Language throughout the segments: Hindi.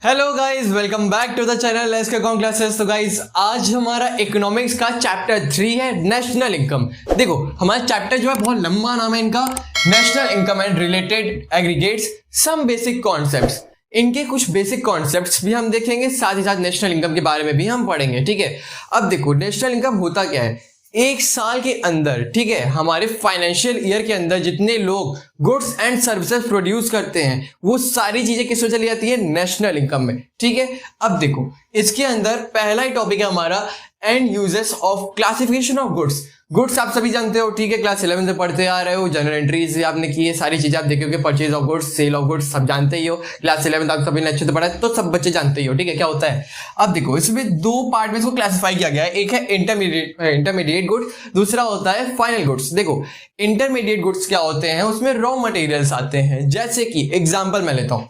Hello guys, welcome back to the channel let's get on classes. तो गाइस, आज हमारा इकोनॉमिक्स का चैप्टर 3 है नेशनल इनकम। देखो, हमारा चैप्टर जो है बहुत लंबा नाम है इनका, national income and related aggregates some basic concepts. इनके कुछ बेसिक कॉन्सेप्ट्स भी हम देखेंगे, साथ ही साथ नेशनल इनकम के बारे में भी हम पढ़ेंगे। ठीक है, अब देखो नेशनल इनकम होता क्या है। एक साल के अंदर, ठीक है, हमारे फाइनेंशियल ईयर के अंदर जितने लोग गुड्स एंड सर्विसेज प्रोड्यूस करते हैं वो सारी चीजें किसमें चली जाती है, नेशनल इनकम में। ठीक है, अब देखो इसके अंदर पहला ही टॉपिक है हमारा and uses of classification of goods. Goods आप सभी जानते हो, ठीक है, क्लास 11 से पढ़ते आ रहे हो, जनरल एंट्रीज आपने की है, सारी चीजें आप देखोगे, purchase of goods, sale of goods सब जानते ही हो। क्लास 11 आप सभी ने अच्छे से पढ़ा है तो सब बच्चे जानते ही हो। ठीक है, क्या होता है। अब देखो इसमें दो पार्ट में इसको क्लासिफाई किया गया है, एक है इंटरमीडिएट गुड्स, दूसरा होता है फाइनल गुड्स। देखो इंटरमीडिएट गुड्स क्या होते हैं, उसमें रॉ मटेरियल्स आते हैं, जैसे कि एग्जाम्पल मैं लेता हूँ,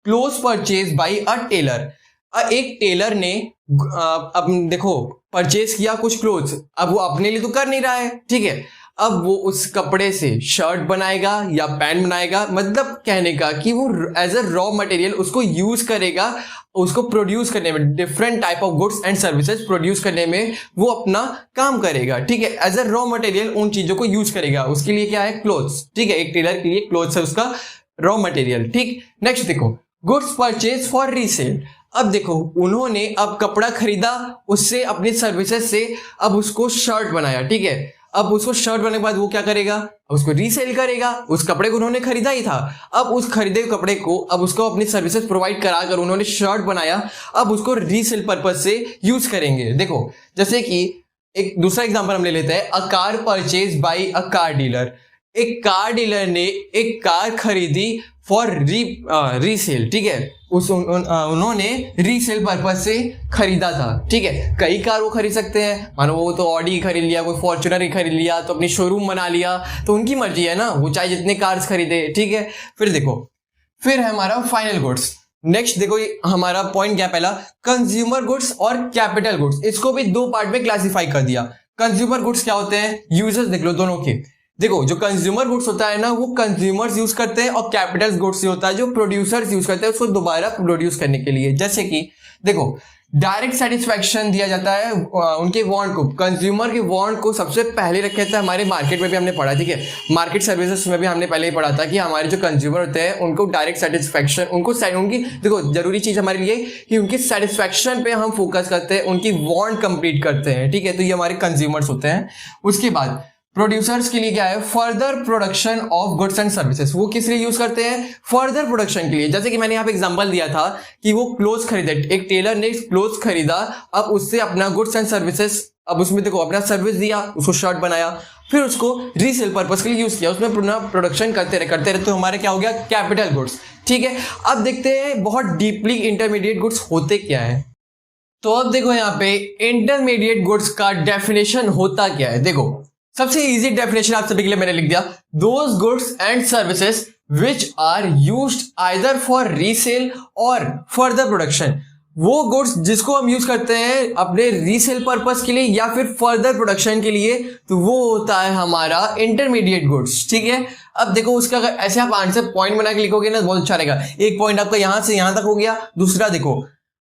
cloth purchase by a tailor. एक टेलर ने अब देखो परचेज किया कुछ क्लोथ्स, अब वो अपने लिए तो कर नहीं रहा है, ठीक है, अब वो उस कपड़े से शर्ट बनाएगा या पैंट बनाएगा, मतलब कहने का कि वो एज अ रॉ मटेरियल उसको यूज करेगा, उसको प्रोड्यूस करने में, different type of goods and services produce करने में वो अपना काम करेगा। ठीक है, एज अ रॉ मटेरियल उन चीजों को यूज करेगा, उसके लिए क्या है, क्लोथ्स। ठीक है, एक टेलर के लिए क्लोथ्स है उसका रॉ मटेरियल। ठीक, नेक्स्ट देखो गुड्स परचेज फॉर रीसेल। अब देखो उन्होंने अब कपड़ा खरीदा, उससे अपनी सर्विसेज से अब उसको शर्ट बनाया। ठीक है, अब उसको शर्ट बनाने के बाद वो क्या करेगा, उसको रीसेल करेगा। उस कपड़े को उन्होंने खरीदा ही था, अब उस खरीदे कपड़े को अब उसको अपनी सर्विसेज प्रोवाइड कराकर उन्होंने शर्ट बनाया, अब उसको रीसेल पर्पज से यूज करेंगे। देखो जैसे कि एक दूसरा एग्जांपल हम ले लेते हैं, a car purchase by a car dealer. एक कार डीलर ने एक कार खरीदी फॉर रीसेल। ठीक है, उन्होंने रीसेल पर्पज से खरीदा था। ठीक है, कई कार वो खरीद सकते हैं, मानो वो तो ऑडी खरीद लिया, कोई फॉर्च्यूनर ही खरीद लिया, तो अपनी शोरूम बना लिया, तो उनकी मर्जी है ना, वो चाहे जितने कार्स खरीदे। ठीक है, फिर देखो फिर है हमारा फाइनल गुड्स। नेक्स्ट देखो हमारा पॉइंट क्या, पहला कंज्यूमर गुड्स और कैपिटल गुड्स, इसको भी दो पार्ट में क्लासिफाई कर दिया। कंज्यूमर गुड्स क्या होते हैं, यूजर्स देख लो दोनों के। देखो जो कंज्यूमर गुड्स होता है ना, वो कंज्यूमर्स यूज करते हैं, और कैपिटल गुड्स होता है जो प्रोड्यूसर्स यूज करते हैं उसको दोबारा प्रोड्यूस करने के लिए। जैसे कि देखो डायरेक्ट सेटिस्फैक्शन दिया जाता है उनके वांट को, कंज्यूमर के वांट को सबसे पहले रखे थे। हमारे मार्केट में भी हमने पढ़ा, ठीक है, मार्केट सर्विसेज में भी हमने पहले ही पढ़ा था कि हमारे जो कंज्यूमर होते हैं उनको डायरेक्ट सेटिस्फैक्शन, उनकी देखो जरूरी चीज हमारे लिए कि उनकी सेटिस्फैक्शन पे हम फोकस करते हैं, उनकी वांट कंप्लीट करते हैं। ठीक है, तो ये हमारे कंज्यूमर्स होते हैं। उसके बाद प्रोड्यूसर्स के लिए क्या है, further production of goods and services. वो किस लिए यूज करते हैं, फर्दर प्रोडक्शन के लिए। जैसे कि मैंने यहाँ पे एग्जांपल दिया था कि वो क्लोथ्स खरीदे, एक टेलर ने क्लोथ्स खरीदा, अब उससे अपना गुड्स एंड सर्विसेज, अब उसमें देखो अपना सर्विस दिया, उसको शर्ट बनाया, फिर उसको रीसेल पर्पस के लिए यूज किया, उसमें पुनः प्रोडक्शन करते रहे, तो हमारे क्या हो गया, कैपिटल गुड्स। ठीक है, अब देखते हैं बहुत डीपली इंटरमीडिएट गुड्स होते क्या है। तो अब देखो यहाँ पे इंटरमीडिएट गुड्स का डेफिनेशन होता क्या है। देखो सबसे इजी डेफिनेशन आप सभी के लिए मैंने लिख दिया, those goods and services which are used either for resale और फर्दर प्रोडक्शन। वो गुड्स जिसको हम यूज करते हैं अपने रीसेल पर्पस के लिए या फिर फर्दर प्रोडक्शन के लिए, तो वो होता है हमारा इंटरमीडिएट गुड्स। ठीक है, अब देखो उसका अगर ऐसे आप आंसर पॉइंट बना के लिखोगे ना, बहुत अच्छा रहेगा। एक पॉइंट आपका यहां से यहां तक हो गया। दूसरा देखो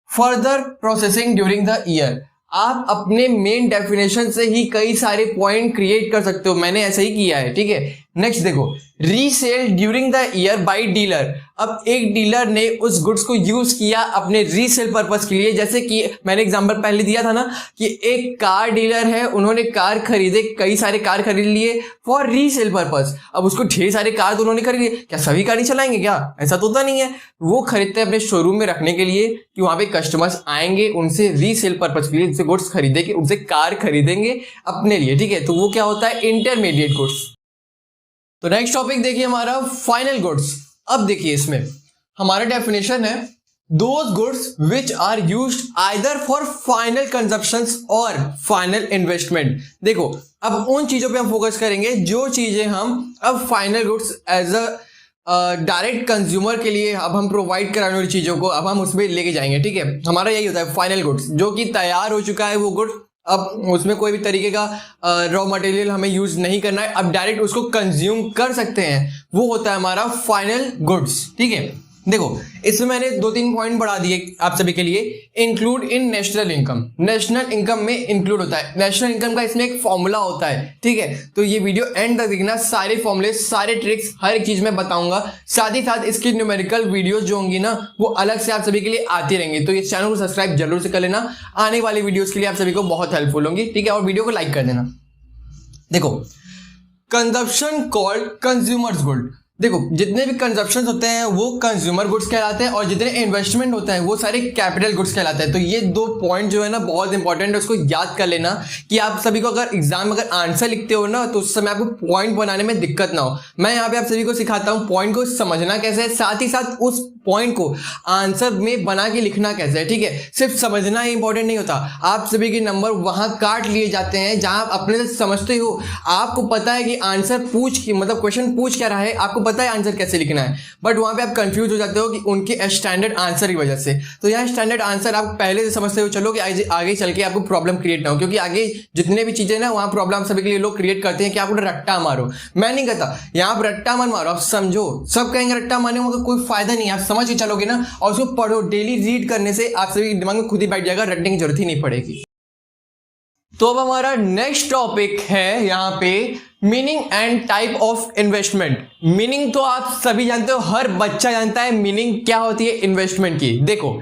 further processing during the year. आप अपने मेन डेफिनेशन से ही कई सारे पॉइंट क्रिएट कर सकते हो, मैंने ऐसा ही किया है। ठीक है, नेक्स्ट देखो resale during the year by dealer. अब एक डीलर ने उस गुड्स को यूज किया अपने रीसेल पर्पस के लिए, जैसे कि मैंने एग्जांपल पहले दिया था ना कि एक कार डीलर है, उन्होंने कार खरीदे, कई सारे कार खरीद लिए फॉर रीसेल पर्पस। अब उसको ढेर सारे कार तो उन्होंने खरीदे, क्या सभी कार नहीं चलाएंगे क्या, ऐसा तो होता नहीं है। वो खरीदते हैं अपने शोरूम में रखने के लिए कि वहां पे कस्टमर्स आएंगे, उनसे रीसेल पर्पस के लिए उनसे गुड्स खरीदेंगे, उनसे कार खरीदेंगे अपने लिए। ठीक है, तो वो क्या होता है, इंटरमीडिएट गुड्स। तो नेक्स्ट टॉपिक देखिए हमारा फाइनल गुड्स। अब देखिए इसमें हमारा डेफिनेशन है those goods which are used either for final consumptions और फाइनल इन्वेस्टमेंट। देखो अब उन चीजों पे हम फोकस करेंगे जो चीजें हम अब final goods as a direct consumer के लिए अब हम प्रोवाइड कराने वाली चीजों को अब हम उसमें लेके जाएंगे। ठीक है, हमारा यही होता है फाइनल गुड्स, जो कि तैयार हो चुका है वो गुड्स, अब उसमें कोई भी तरीके का रॉ मटेरियल हमें यूज नहीं करना है, अब डायरेक्ट उसको कंज्यूम कर सकते हैं, वो होता है हमारा फाइनल गुड्स। ठीक है, देखो इसमें मैंने 2-3 पॉइंट बढ़ा दिए आप सभी के लिए। Include in national income, national income में इंक्लूड होता है नेशनल इनकम का, इसमें एक फॉर्मूला होता है, ठीक है। तो ये वीडियो एंड तक देखना, सारे फॉर्मूले, सारे ट्रिक्स, हर एक चीज में बताऊंगा। साथ ही साथ इसकी न्यूमेरिकल वीडियोस जो होंगी ना वो अलग से आप सभी के लिए आती रहेंगी। तो इस चैनल को सब्सक्राइब जरूर से कर लेना, आने वाली वीडियोस के लिए आप सभी को बहुत हेल्पफुल होंगी, ठीक है। और वीडियो को लाइक कर देना। देखो कंजप्शन कॉल्ड कंज्यूमर्स गुड, देखो जितने भी कंजप्शन होते हैं वो कंज्यूमर गुड्स कहलाते हैं और जितने इन्वेस्टमेंट होता है वो सारे कैपिटल गुड्स कहलाते हैं। तो ये 2 पॉइंट जो है ना बहुत इंपॉर्टेंट है, उसको याद कर लेना कि आप सभी को अगर एग्जाम में अगर आंसर लिखते हो ना तो उस समय आपको पॉइंट बनाने में दिक्कत ना हो। मैं यहाँ पे आप सभी को सिखाता हूँ पॉइंट को समझना कैसे है, साथ ही साथ उस पॉइंट को आंसर में बना के लिखना कैसे है, ठीक है। सिर्फ समझना ही इंपॉर्टेंट नहीं होता, आप सभी के नंबर वहां काट लिए जाते हैं जहां आप अपने से समझते हो, आपको पता है कि आंसर मतलब क्वेश्चन पूछ क्या रहा है, आपको पता है आंसर कैसे लिखना है, बट वहां पे आप कंफ्यूज हो जाते हो कि उनके स्टैंडर्ड आंसर की वजह से। तो यह स्टैंडर्ड आंसर आप पहले से समझते हो चलो कि आगे चल के आपको प्रॉब्लम क्रिएट ना हो, क्योंकि आगे जितने भी चीजें ना वहां प्रॉब्लम सभी के लिए लोग क्रिएट करते हैं कि आप रट्टा मारो। मैं नहीं कहता यहाँ आप रट्टा मत मारो, आप समझो। सब कहेंगे रट्टा मारने में कोई फायदा नहीं, आप समझ के चलोगे ना और उसको पढ़ो, डेली रीड करने से आप सभी दिमाग में खुद ही बैठ जाएगा, रटने की जरूरत ही नहीं पड़ेगी। तो अब हमारा नेक्स्ट टॉपिक है यहाँ पे meaning and type of investment. Meaning तो आप सभी जानते हो, हर बच्चा जानता है मीनिंग क्या होती है इन्वेस्टमेंट की। देखो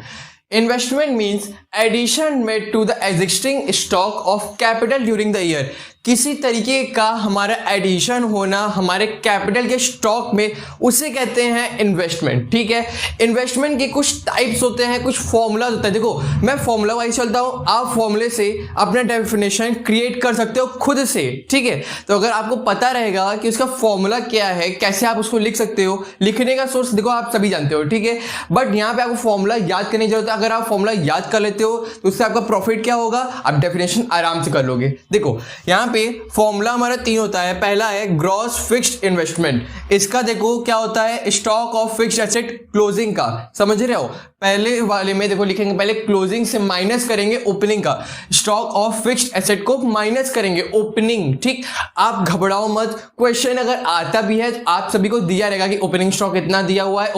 investment means addition made to the existing stock of capital during the year, किसी तरीके का हमारा एडिशन होना हमारे कैपिटल के स्टॉक में, उसे कहते हैं इन्वेस्टमेंट, ठीक है। इन्वेस्टमेंट के कुछ टाइप्स होते हैं, कुछ फॉर्मूलाज होता है। देखो मैं फॉर्मूला वाइज चलता हूं, आप फॉर्मूले से अपना डेफिनेशन क्रिएट कर सकते हो खुद से, ठीक है। तो अगर आपको पता रहेगा कि उसका फॉर्मूला क्या है, कैसे आप उसको लिख सकते हो, लिखने का सोर्स देखो आप सभी जानते हो, ठीक है। बट यहाँ पे आपको फॉर्मूला याद करने की जरूरत है। अगर आप फॉर्मूला याद कर लेते हो तो उससे आपका प्रॉफिट क्या होगा, आप डेफिनेशन आराम से कर लोगे। देखो यहाँ पे फॉर्मूला हमारा 3 होता है। पहला है ग्रॉस फिक्स्ड इन्वेस्टमेंट, इसका देखो क्या होता है, stock of fixed asset closing का, समझ रहे हो। पहले वाले में देखो लिखेंगे पहले क्लोजिंग से माइनस करेंगे ओपनिंग का, स्टॉक ऑफ फिक्स्ड एसेट को माइनस करेंगे ओपनिंग, ठीक। आप घबराओ मत, क्वेश्चन अगर आता भी है तो आप सभी को दिया रहेगा कि ओपनिंग स्टॉक इतना दिया हुआ है,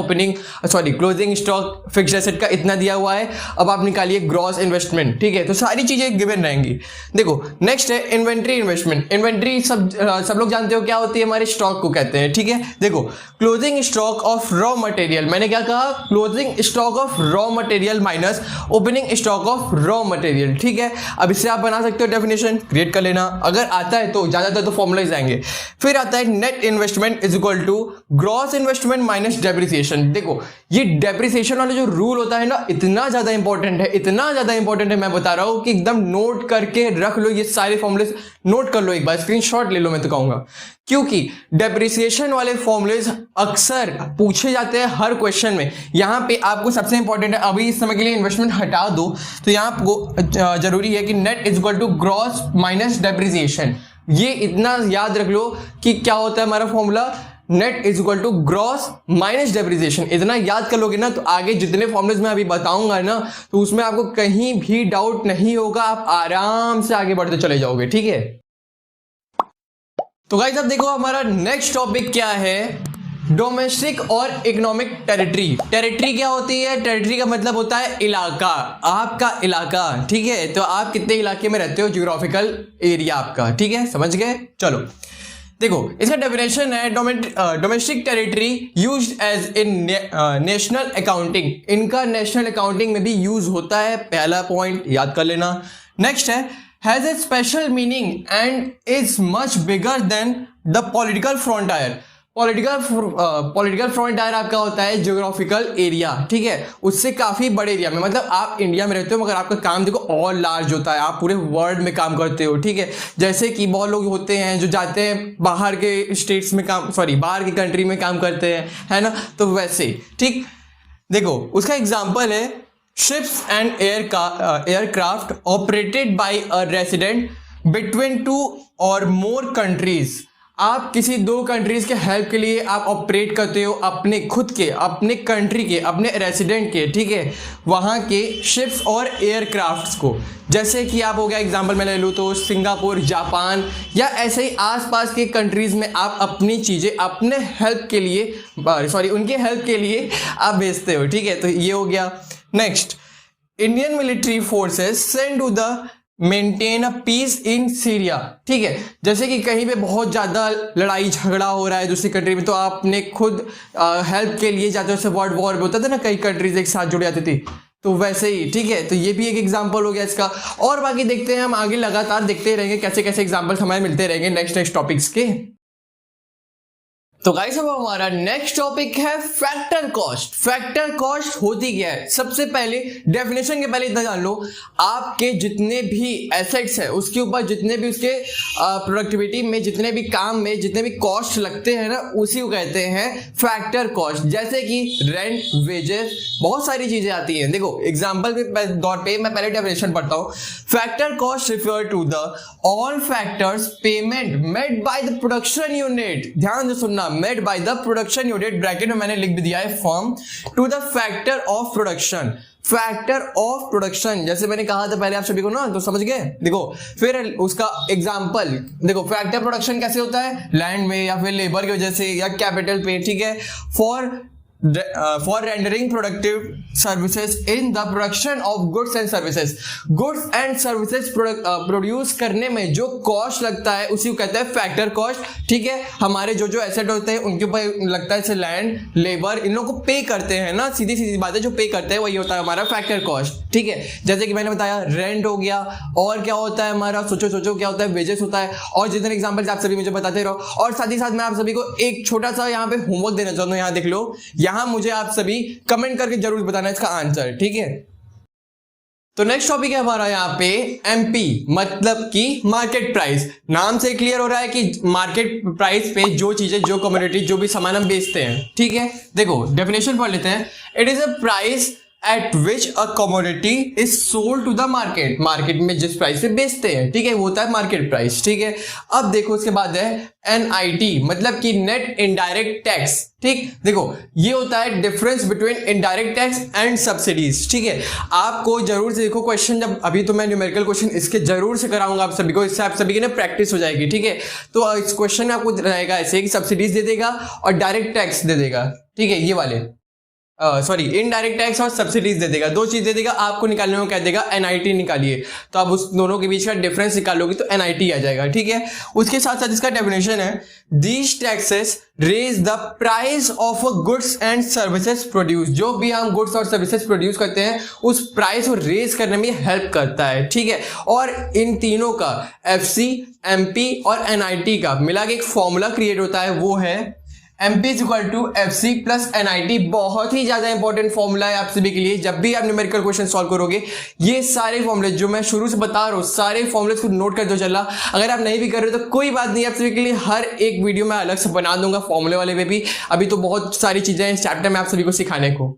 क्लोजिंग स्टॉक फिक्स्ड एसेट का इतना दिया हुआ है, अब आप निकालिए ग्रॉस इन्वेस्टमेंट, ठीक है। तो सारी चीजें गिवन रहेंगी। देखो नेक्स्ट है इन्वेंट्री इन्वेस्टमेंट। इन्वेंट्री सब लोग जानते हो क्या होती है, हमारे स्टॉक को कहते हैं, ठीक है। देखो closing stock of raw material, मैंने क्या कहा, closing stock of raw material minus opening stock of raw material, ठीक है। अब इससे आप बना सकते हो डेफिनेशन, क्रिएट कर लेना, अगर आता है तो ज्यादातर तो फॉर्मूलाज आएंगे। फिर आता है net investment is equal to gross investment minus depreciation. देखो ये डेप्रिसिएशन वाला जो रूल होता है ना इतना ज्यादा इंपॉर्टेंट है, इतना ज्यादा इंपॉर्टेंट है, मैं बता रहा हूं कि एकदम नोट करके रख लो, ये सारे फॉर्मूले नोट कर लो, एक बार स्क्रीनशॉट ले लो, मैं तो कहूंगा, क्योंकि डेप्रिसिएशन वाले फॉर्मूलेज अक्सर पूछे जाते हैं हर क्वेश्चन में। यहां पे आपको सबसे इंपॉर्टेंट है, अभी इस समय के लिए इन्वेस्टमेंट हटा दो, तो यहां आपको जरूरी है कि net is equal to gross minus depreciation. ये इतना याद रख लो कि क्या होता है हमारा formula, net is equal to gross minus depreciation. इतना याद कर लोगे ना तो आगे जितने फॉर्मूलेज मैं अभी बताऊंगा ना तो उसमें आपको कहीं भी डाउट नहीं होगा, आप आराम से आगे बढ़ते चले जाओगे, ठीक है। तो गाइस अब देखो हमारा नेक्स्ट टॉपिक क्या है, डोमेस्टिक और इकोनॉमिक टेरिटरी। टेरिटरी क्या होती है, टेरिटरी का मतलब होता है इलाका, आपका इलाका, ठीक है। तो आप कितने इलाके में रहते हो, ज्योग्राफिकल एरिया आपका, ठीक है, समझ गए। चलो देखो इसका डेफिनेशन है domestic territory used as in national accounting, इनका नेशनल अकाउंटिंग में भी यूज होता है, पहला पॉइंट याद कर लेना। नेक्स्ट है has a special meaning and is much bigger than the political frontier. Political frontier आपका होता है ज्योग्राफिकल एरिया, ठीक है, उससे काफी बड़े एरिया में, मतलब आप इंडिया में रहते हो मगर आपका काम देखो और लार्ज होता है, आप पूरे वर्ल्ड में काम करते हो, ठीक है। जैसे कि बहुत लोग होते हैं जो जाते हैं बाहर के स्टेट्स में बाहर की कंट्री में काम करते हैं, है ना, तो वैसे, ठीक। देखो उसका एग्जाम्पल है ships and aircraft operated by a resident between 2 or more countries आप किसी दो कंट्रीज के हेल्प के लिए आप ऑपरेट करते हो अपने खुद के, अपने कंट्री के, अपने रेसिडेंट के, ठीक है, वहाँ के शिप्स और एयरक्राफ्ट्स को। जैसे कि आप हो गया एग्जांपल मैं ले लूँ तो सिंगापुर, जापान या ऐसे ही आसपास के कंट्रीज में आप अपनी चीज़ें अपने हेल्प के लिए, सॉरी उनके हेल्प के लिए आप भेजते हो, ठीक है। तो ये हो गया। Next, Indian military forces send to the maintain a peace in Syria, ठीक है। जैसे कि कहीं पे बहुत ज़्यादा लड़ाई झगड़ा हो रहा है दूसरी कंट्री में, तो आपने खुद हेल्प के लिए जाते हो। जैसे वर्ल्ड वॉर में होता था ना, कई कंट्रीज एक साथ जुड़ जाती थी, तो वैसे ही, ठीक है। तो ये भी एक एग्जांपल हो गया इसका। और बाकी देखते हैं हम आगे, लगातार देखते रहेंगे कैसे कैसे एग्जांपल्स हमें मिलते रहेंगे नेक्स्ट टॉपिक्स के। तो गाइस अब हमारा नेक्स्ट टॉपिक है फैक्टर कॉस्ट। फैक्टर कॉस्ट होती क्या है? सबसे पहले डेफिनेशन के पहले इतना जान लो, आपके जितने भी एसेट्स है उसके ऊपर जितने भी उसके प्रोडक्टिविटी में, जितने भी काम में जितने भी कॉस्ट लगते हैं ना, उसी को कहते हैं फैक्टर कॉस्ट। जैसे कि रेंट, वेजेस, बहुत सारी चीजें आती हैं। देखो एग्जांपल के तौर पे मैं पहले डेफिनेशन पढ़ता हूँ। Factor cost refer to the all factors payment made by the production unit, ध्यान से सुनना, made by the production unit, bracket में मैंने लिख भी दिया है firm, to the factor of production. Factor of production जैसे मैंने कहा था पहले आप सभी को ना, तो समझ गए। देखो फिर उसका एग्जांपल देखो, फैक्टर प्रोडक्शन कैसे होता है? लैंड में या फिर लेबर की वजह से या कैपिटल पे, ठीक है। For rendering productive services in the production of goods and services. Goods and services produce करने में जो कॉस्ट लगता है उसी को कहते हैं फैक्टर कॉस्ट, ठीक है। हमारे जो जो एसेट होते हैं उनके ऊपर लगता है, जैसे लैंड, लेबर, इन लोगों को पे करते हैं ना, सीधी सीधी बात है, जो पे करते हैं वही होता है हमारा फैक्टर कॉस्ट, ठीक है। जैसे कि मैंने बताया रेंट हो गया, और क्या होता है हमारा, सोचो क्या होता है, वेजेस होता है, और जितने एग्जाम्पल्स आप सभी मुझे बताते रहो। और साथ ही साथ मैं आप सभी को एक छोटा सा यहाँ पे होमवर्क देना चाहता हूँ, यहाँ देख लो, यहां मुझे आप सभी कमेंट करके जरूर बताना इसका आंसर, ठीक है। तो नेक्स्ट टॉपिक है हमारा यहाँ पे एमपी, मतलब कि मार्केट प्राइस। नाम से क्लियर हो रहा है कि मार्केट प्राइस पे जो चीजें, जो कमोडिटी, जो भी सामान हम बेचते हैं, ठीक है। देखो डेफिनेशन पढ़ लेते हैं। It is a price at which a commodity is sold to the market. Market में जिस प्राइस पे बेचते हैं, ठीक है, वो होता है मार्केट प्राइस, ठीक है। अब देखो उसके बाद है NIT, मतलब कि नेट इनडायरेक्ट टैक्स, ठीक। देखो ये होता है difference between indirect tax and subsidies, ठीक है। आपको जरूर से देखो क्वेश्चन, जब अभी तो मैं न्यूमेरिकल क्वेश्चन इसके जरूर से कराऊंगा आप सभी को, इससे आप सभी की ना प्रैक्टिस हो जाएगी, ठीक है। तो इस क्वेश्चन में आपको रहेगा ऐसे कि सब्सिडीज दे देगा और डायरेक्ट टैक्स दे देगा, ठीक है, ये वाले सॉरी इनडायरेक्ट टैक्स और सब्सिडीज दे देगा, दो चीज दे देगा। आपको निकालने को कह देगा NIT निकालिए, तो आप उस दोनों के बीच का डिफरेंस निकालोगे तो NIT आ जाएगा, ठीक है। उसके साथ साथ इसका डेफिनेशन है, these taxes raise the price of goods and services produce. जो भी हम गुड्स और सर्विसेज प्रोड्यूस करते हैं उस प्राइस को रेज करने में हेल्प करता है, ठीक है। और इन तीनों का FC, MP और NIT का मिला के एक फॉर्मूला क्रिएट होता है, वो है MP is equal to FC plus NIT। बहुत ही ज्यादा इंपॉर्टेंट फॉर्मूला है आप सभी के लिए। जब भी आप न्यूमेरिकल क्वेश्चन सॉल्व करोगे, ये सारे फॉर्मूले जो मैं शुरू से बता रहा हूँ, सारे फॉर्मूले को नोट कर दो चला। अगर आप नहीं भी कर रहे हो तो कोई बात नहीं, आप सभी के लिए हर एक वीडियो में अलग से बना दूंगा फॉर्मूले वाले में भी। अभी तो बहुत सारी चीजें हैं इस चैप्टर में आप सभी को सिखाने को।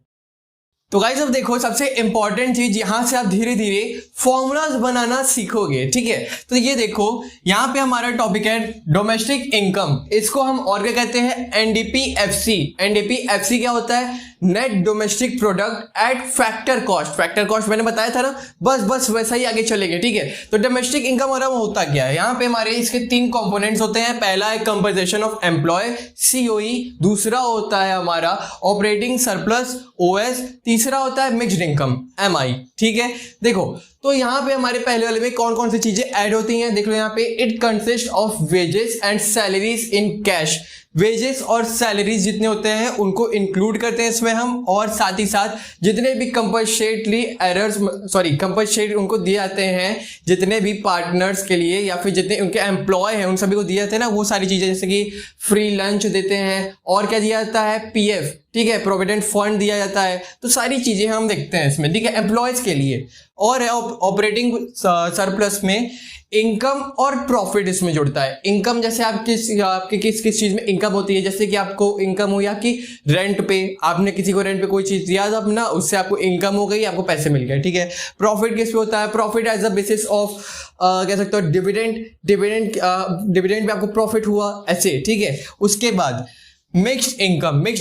तो गाइस अब देखो, सबसे इंपॉर्टेंट चीज, यहां से आप धीरे धीरे फॉर्मूलाज बनाना सीखोगे, ठीक है। तो ये देखो यहां पे हमारा टॉपिक है डोमेस्टिक इनकम। इसको हम और क्या कहते हैं? NDP-FC। NDP-FC क्या होता है? Net domestic product at factor cost. Factor cost मैंने बताया था ना, बस वैसा ही आगे चलेंगे, ठीक है। तो डोमेस्टिक इनकम हमारा होता क्या है? यहाँ पे हमारे इसके 3 कंपोनेंट्स होते हैं। पहला है कंपनसेशन ऑफ एम्प्लॉय, COE। दूसरा होता है हमारा ऑपरेटिंग सरप्लस, OS। तीसरा होता है मिक्स्ड इनकम, MI, ठीक है। देखो तो यहाँ पे हमारे पहले वाले में कौन कौन सी चीजें ऐड होती हैं, देख लो यहाँ पे। It consist of wages and salaries in cash. Wages और सैलरीज जितने होते हैं उनको इंक्लूड करते हैं इसमें हम, और साथ ही साथ जितने भी कंपनसेट उनको दिए जाते हैं, जितने भी पार्टनर्स के लिए या फिर जितने उनके एम्प्लॉय हैं उन सभी को दिए जाते हैं ना, वो सारी चीजें, जैसे कि फ्री लंच देते हैं, और क्या दिया जाता है? PF, ठीक है, प्रोविडेंट फंड दिया जाता है। तो सारी चीजें हम देखते हैं इसमें, ठीक है, एम्प्लॉयज के लिए। और ऑपरेटिंग सरप्लस में इनकम और प्रॉफिट इसमें जुड़ता है। इनकम जैसे आपके किस चीज में इनकम होती है, जैसे कि आपको इनकम हो या कि रेंट पे, आपने किसी को रेंट पे कोई चीज दिया था अपना, उससे आपको इनकम हो गई, आपको पैसे मिल गए, ठीक है। प्रॉफिट किस पे होता है? Profit as a basis of कह सकते हो डिविडेंड पे आपको प्रॉफिट हुआ, ऐसे, ठीक है। उसके बाद मिक्स्ड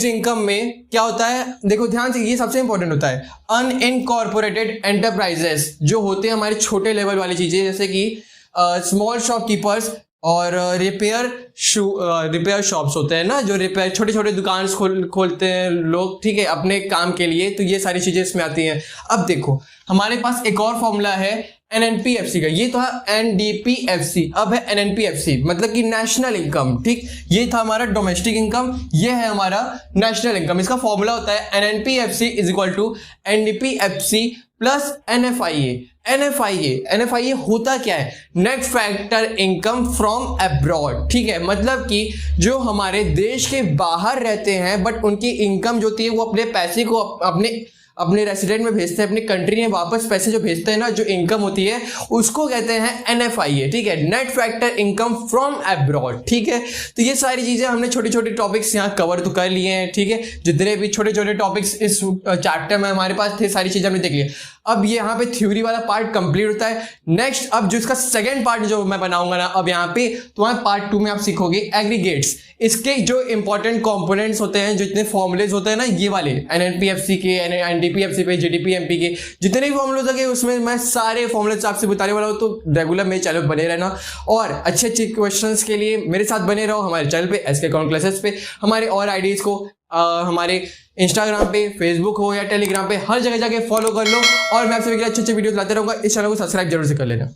इनकम में क्या होता है, देखो ध्यान से, ये सबसे इंपॉर्टेंट होता है। अनइनकॉर्पोरेटेड एंटरप्राइजेस जो होते हैं हमारे छोटे लेवल वाली चीजें, जैसे कि स्मॉल शॉपकीपर्स और रिपेयर शॉप्स होते हैं ना, जो रिपेयर छोटे छोटे दुकान खोलते हैं लोग, ठीक है, अपने काम के लिए, तो ये सारी चीजें इसमें आती हैं। अब देखो हमारे पास एक और फॉर्मूला है एनएनपीएफसी का, ये तो है एनडीपीएफसी, अब है एनएनपीएफसी, मतलब कि नेशनल इनकम, ठीक। ये था हमारा डोमेस्टिक इनकम, ये है हमारा नेशनल इनकम। इसका फॉर्मूला होता है NNPFC is equal to NDPFC plus NFIA. NFIA होता क्या है? Net factor income from abroad, ठीक है। मतलब कि जो हमारे देश के बाहर रहते हैं बट उनकी इनकम जो होती है वो अपने पैसे को अपने रेसिडेंट में भेजते हैं, अपनी कंट्री में वापस पैसे जो भेजते हैं ना, जो इनकम होती है उसको कहते हैं एनएफआईए, ठीक है, net factor income from abroad, ठीक है। तो ये सारी चीजें हमने छोटे छोटे टॉपिक्स यहाँ कवर तो कर लिए हैं, ठीक है। जितने भी छोटे छोटे टॉपिक्स इस चैप्टर में हमारे पास थे, सारी चीजें हमने देख ली। अब ये यहाँ पे थ्योरी वाला पार्ट कंप्लीट होता है। नेक्स्ट अब जो इसका सेकंड पार्ट जो मैं बनाऊंगा ना अब यहाँ पे, तो वहाँ पार्ट 2 में आप सीखोगे एग्रीगेट्स, इसके जो इंपॉर्टेंट कंपोनेंट्स होते हैं, जो इतने फॉर्मुलेज होते हैं ना, ये वाले एनएनपीएफसी के, एनडीपीएफसी पे, जीडीपीएमपी के जितने भी फॉर्मुलेज लगे उसमें मैं सारे फॉर्मुलेज आपसे बताने वाला हूँ। तो रेगुलर मेरे चैनल बने रहना और अच्छे अच्छे क्वेश्चंस के लिए मेरे साथ बने रहो हमारे चैनल पे एसके अकाउंट क्लासेस पे। हमारे और आईडीज को हमारे इंस्टाग्राम पे, फेसबुक हो या टेलीग्राम पे, हर जगह जाके फॉलो कर लो और मैं आपसे अच्छे अच्छे वीडियोस लाते रहूंगा। इस चैनल को सब्सक्राइब जरूर से कर लेना।